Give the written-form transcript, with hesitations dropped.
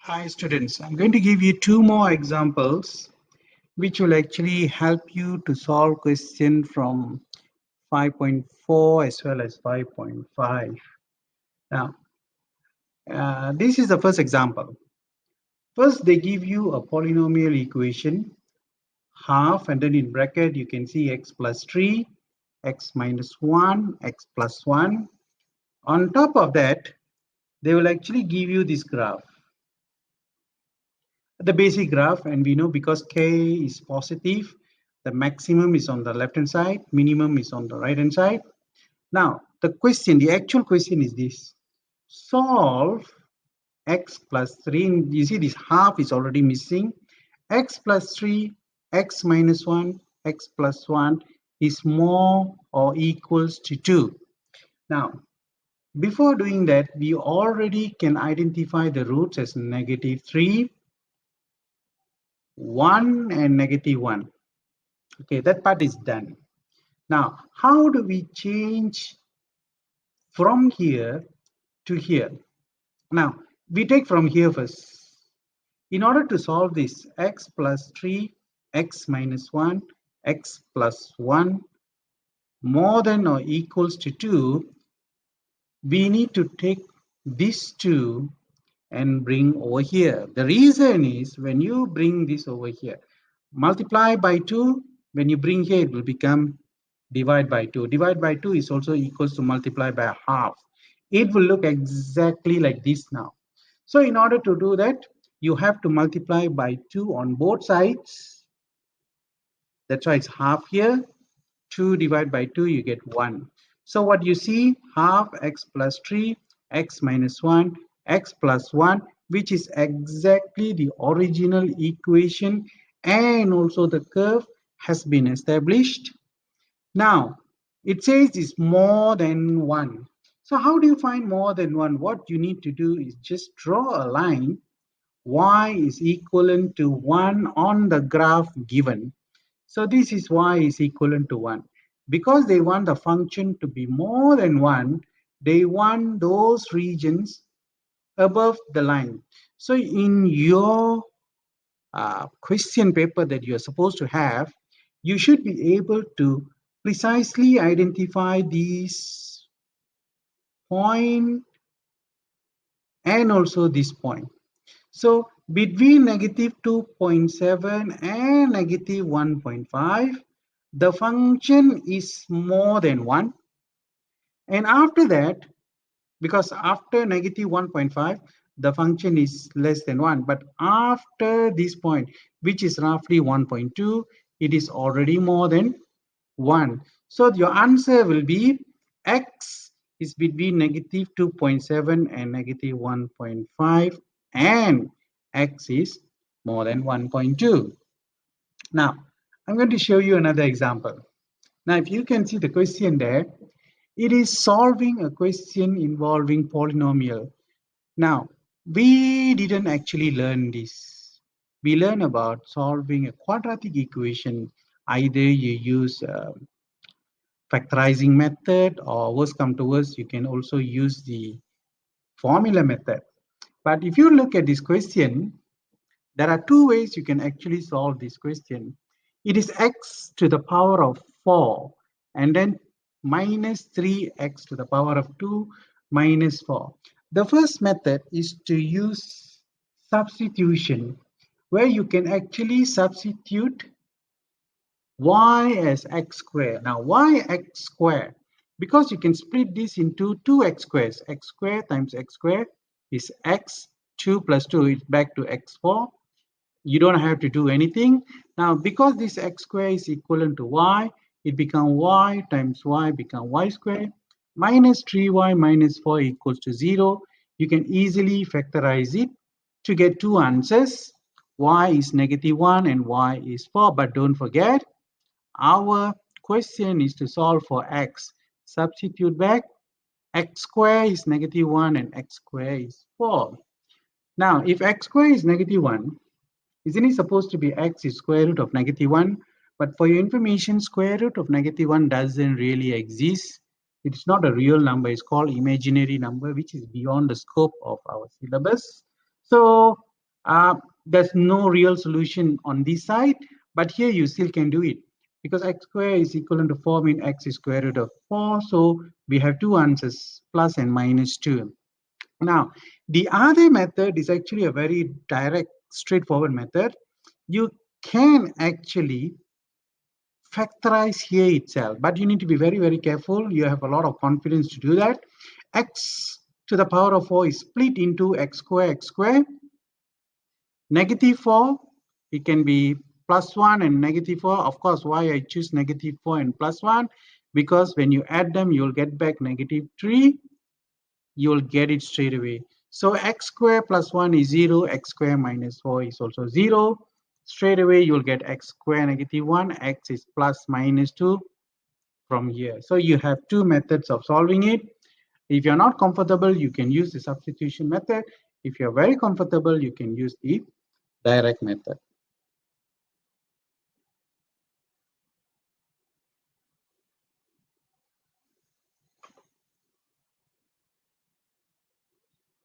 Hi students, I'm going to give you two more examples which will actually help you to solve question from 5.4 as well as 5.5. Now, this is the first example. First, they give you a polynomial equation, half, and then in bracket you can see x plus 3, x minus 1, x plus 1. On top of that, they will actually give you this graph. The basic graph, and we know because k is positive, the maximum is on the left hand side, minimum is on the right hand side. Now the actual question is this: solve x plus 3. You see this half is already missing. X plus 3, x minus 1, x plus 1 is more or equals to 2. Now before doing that, we already can identify the roots as -3, 1 and -1. Okay, that part is done. Now, how do we change from here to here? Now, we take from here first. In order to solve this, x plus 3, x minus 1, x plus 1 more than or equals to 2, we need to take these two and bring over here. The reason is when you bring this over here, multiply by 2, when you bring here, it will become divide by 2. Divide by 2 is also equals to multiply by half. It will look exactly like this now. So in order to do that, you have to multiply by 2 on both sides. That's why it's half here. 2 divided by 2, you get 1. So what you see, half x plus 3, x minus 1, x plus 1, which is exactly the original equation, and also the curve has been established. Now, it says it's more than 1. So how do you find more than 1? What you need to do is just draw a line. Y is equivalent to 1 on the graph given. So this is y is equivalent to 1. Because they want the function to be more than 1, they want those regions above the line. So in your question paper that you're supposed to have, you should be able to precisely identify these point and also this point. So between -2.7 and -1.5, the function is more than 1. And after that, because after -1.5, the function is less than 1. But after this point, which is roughly 1.2, it is already more than 1. So your answer will be x is between -2.7 and -1.5, and x is more than 1.2. Now, I'm going to show you another example. Now, if you can see the question there, it is solving a question involving polynomial. Now, we didn't actually learn this. We learn about solving a quadratic equation. Either you use factorizing method, or worst come to worst, you can also use the formula method. But if you look at this question, there are two ways you can actually solve this question. It is x to the power of 4 and then minus 3x to the power of 2 minus 4. The first method is to use substitution, where you can actually substitute y as x squared. Now, why x squared? Because you can split this into two x squares. X squared times x squared is x. 2 plus 2 is back to x4. You don't have to do anything. Now, because this x squared is equivalent to y, it becomes y times y become y squared. Minus 3y minus 4 equals to 0. You can easily factorize it to get two answers. Y is -1 and y is 4. But don't forget, our question is to solve for x. Substitute back. X squared is -1 and x squared is 4. Now, if x squared is -1, isn't it supposed to be x is square root of -1? But for your information, square root of -1 doesn't really exist. It's not a real number. It's called imaginary number, which is beyond the scope of our syllabus. So There's no real solution on this side, but here you still can do it because x square is equivalent to 4 means x is square root of 4. So we have two answers, plus and minus 2. Now, the other method is actually a very direct, straightforward method. You can actually factorize here itself, but you need to be very, very careful. You have a lot of confidence to do that. X to the power of 4 is split into x square. Negative 4, it can be plus 1 and negative 4. Of course, why I choose negative 4 and plus 1? Because when you add them, you'll get back negative 3. You'll get it straight away. So x square plus 1 is 0. X square minus 4 is also 0. Straight away, you'll get x square negative 1. X is plus minus 2 from here. So you have two methods of solving it. If you're not comfortable, you can use the substitution method. If you're very comfortable, you can use the direct method.